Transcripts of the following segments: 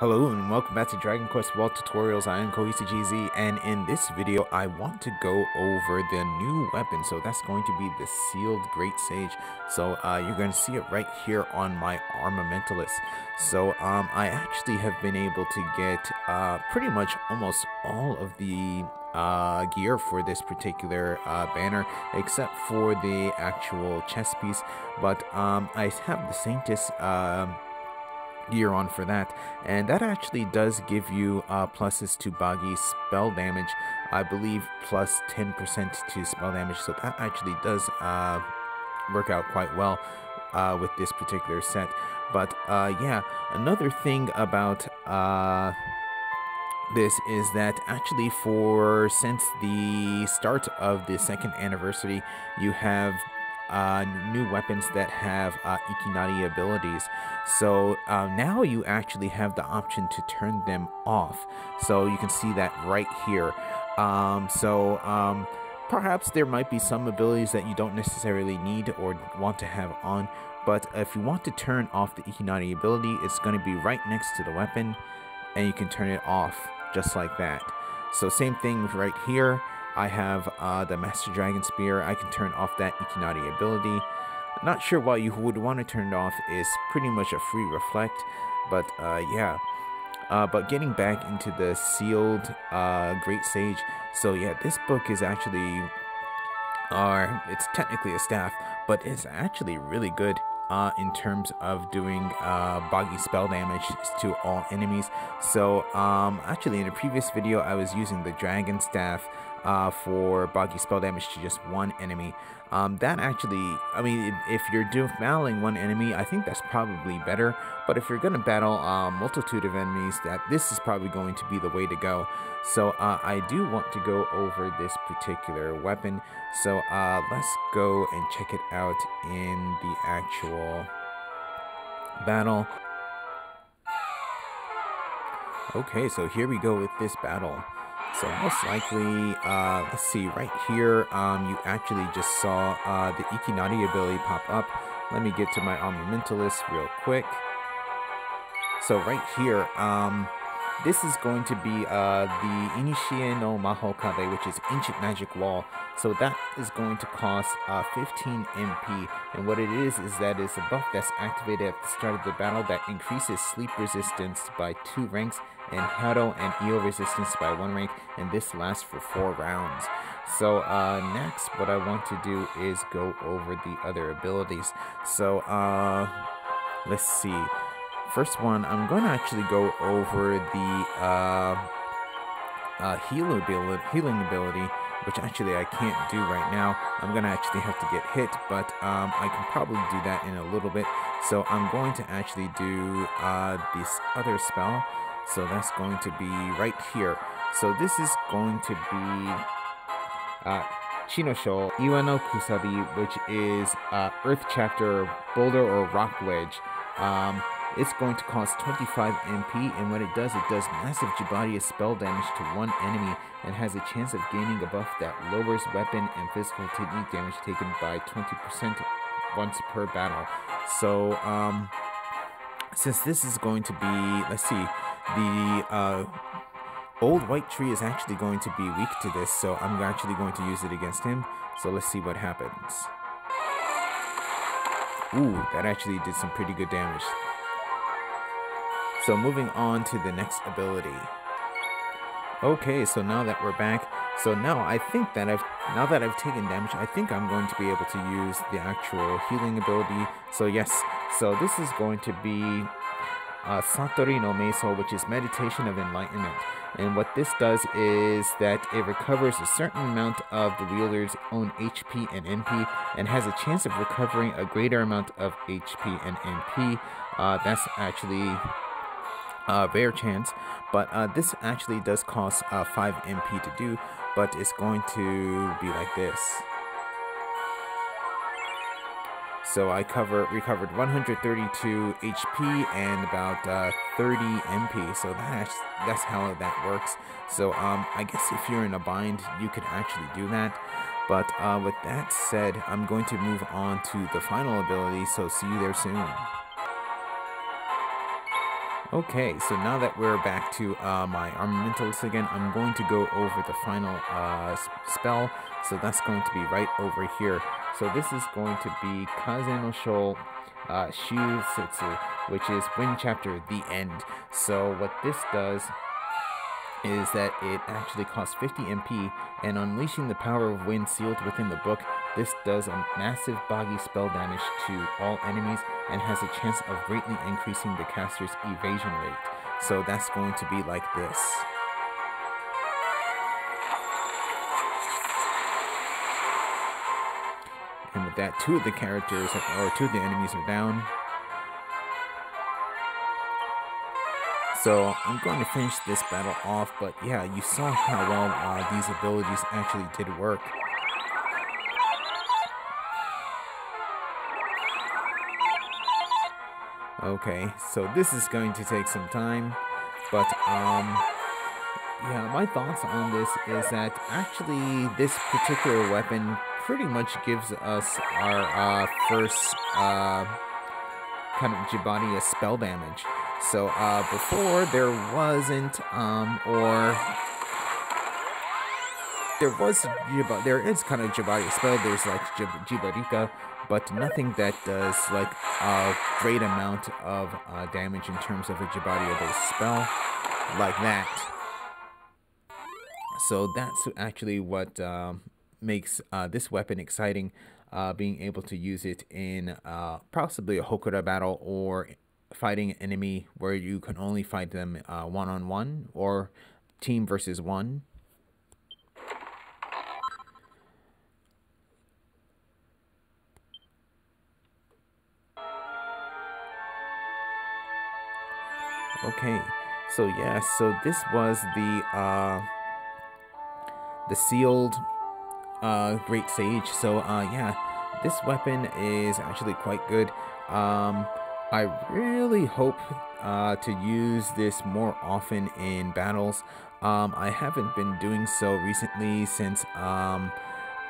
Hello and welcome back to Dragon Quest World Tutorials. I am GZ, and in this video I want to go over the new weapon. So that's going to be the Sealed Great Sage. So you're going to see it right here on my Armamentalist. So I actually have been able to get pretty much almost all of the gear for this particular banner, except for the actual chest piece. But I have the Saintess gear on for that, and that actually does give you pluses to Bagi spell damage. I believe plus 10% to spell damage, so that actually does work out quite well with this particular set. But yeah, another thing about this is that actually since the start of the 2nd anniversary, you have new weapons that have Ikinari abilities. So now you actually have the option to turn them off. So you can see that right here. Perhaps there might be some abilities that you don't necessarily need or want to have on. But if you want to turn off the Ikinari ability, it's going to be right next to the weapon, and you can turn it off just like that. So same thing right here. I have the Master Dragon Spear. I can turn off that Ikinari ability. Not sure why you would want to turn it off. Is pretty much a free reflect, but yeah. But getting back into the Sealed Great Sage. So yeah, this book is actually, it's technically a staff, but it's actually really good in terms of doing Bagi spell damage to all enemies. So actually in a previous video I was using the Dragon Staff for Bagi spell damage to just one enemy. That actually, I mean, if you're battling one enemy, I think that's probably better. But if you're going to battle a multitude of enemies, this is probably going to be the way to go. So I do want to go over this particular weapon. So let's go and check it out in the actual battle. Okay, so here we go with this battle. So most likely, let's see, right here, you actually just saw the Ikinari ability pop up. Let me get to my Armamentalist real quick. So right here, this is going to be the Inishie no Maho Kabe, which is Ancient Magic Wall. So that is going to cost 15 MP. And what it is that it's a buff that's activated at the start of the battle that increases sleep resistance by 2 ranks and Hado and EO resistance by 1 rank. And this lasts for 4 rounds. So next, what I want to do is go over the other abilities. So let's see. First one, I'm going to actually go over the healing ability, which actually I can't do right now. I'm going to actually have to get hit, but I can probably do that in a little bit. So I'm going to actually do this other spell. So that's going to be right here. So this is going to be Chinosho Iwano Kusabi, which is Earth Chapter Boulder or Rock Wedge. It's going to cost 25 MP, and what it does massive Jibaria spell damage to one enemy and has a chance of gaining a buff that lowers weapon and physical technique damage taken by 20% once per battle. So since this is going to be, let's see, the Old White Tree is actually going to be weak to this, so I'm actually going to use it against him. So let's see what happens. Ooh, that actually did some pretty good damage. So moving on to the next ability. Okay, so now that we're back, so now I think that now that I've taken damage, I think I'm going to be able to use the actual healing ability. So yes, so this is going to be Satori no Meiso, which is Meditation of Enlightenment. And what this does is that it recovers a certain amount of the wielder's own HP and NP, and has a chance of recovering a greater amount of HP and NP. That's actually rare chance, but this actually does cost 5 MP to do, but it's going to be like this. So I recovered 132 HP and about 30 MP, so that's how that works. So I guess if you're in a bind, you could actually do that. But with that said, I'm going to move on to the final ability, so see you there soon. Okay, so now that we're back to my armamentals again, I'm going to go over the final spell. So that's going to be right over here. So this is going to be Kaze no Shou Setsu, which is Wind Chapter, the end. So what this does is that it actually costs 50 MP, and unleashing the power of wind sealed within the book, this does a massive Bagi spell damage to all enemies and has a chance of greatly increasing the caster's evasion rate. So that's going to be like this. And with that, two of the enemies are down. So I'm going to finish this battle off, but yeah, you saw how well these abilities actually did work. Okay, so this is going to take some time, but yeah, my thoughts on this is that actually this particular weapon pretty much gives us our first kind of Jibaria spell damage. So before there wasn't, there is kind of Jibaria spell. There's like Jibarika, but nothing that does like a great amount of damage in terms of a Jibaria-based spell like that. So that's actually what makes this weapon exciting, being able to use it in possibly a Hokura battle or fighting an enemy where you can only fight them one-on-one or team versus one. Okay, so yeah, so this was the sealed Great Sage. So yeah, this weapon is actually quite good. I really hope to use this more often in battles. I haven't been doing so recently since a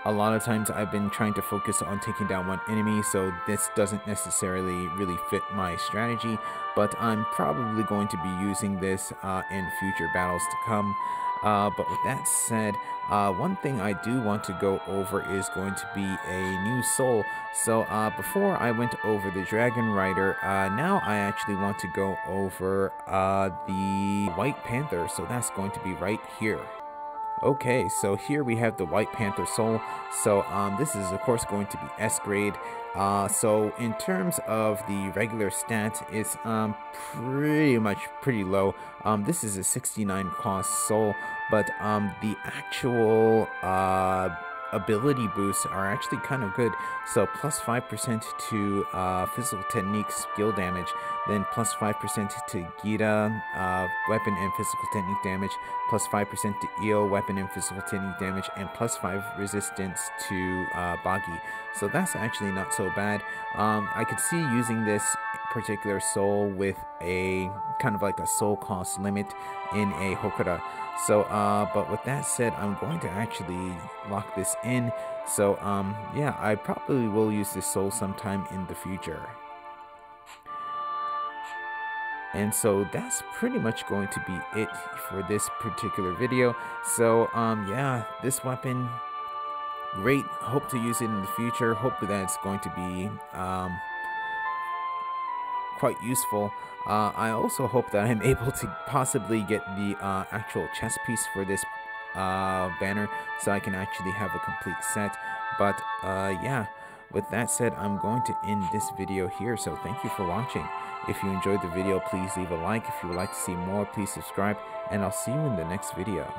lot of times I've been trying to focus on taking down one enemy, so this doesn't necessarily really fit my strategy, but I'm probably going to be using this in future battles to come. But with that said, one thing I do want to go over is going to be a new soul. So before I went over the Dragon Rider, now I actually want to go over the White Panther, so that's going to be right here. Okay, so here we have the White Panther soul. So this is of course going to be S grade. So in terms of the regular stats, it's pretty low. This is a 69 cost soul, but the actual ability boosts are actually kind of good. So plus 5% to physical technique skill damage, then plus 5% to Gita weapon and physical technique damage, plus 5% to EO weapon and physical technique damage, and plus 5 resistance to Bagi. So that's actually not so bad. I could see using this particular soul with a kind of like a soul cost limit in a Hokura. So but with that said, I'm going to actually lock this in. So yeah, I probably will use this soul sometime in the future. And so that's pretty much going to be it for this particular video. So yeah, this weapon, great. Hope to use it in the future. Hope that it's going to be quite useful. I also hope that I'm able to possibly get the actual chest piece for this banner, so I can actually have a complete set. But yeah, with that said, I'm going to end this video here. So thank you for watching. If you enjoyed the video, please leave a like. If you would like to see more, please subscribe, and I'll see you in the next video.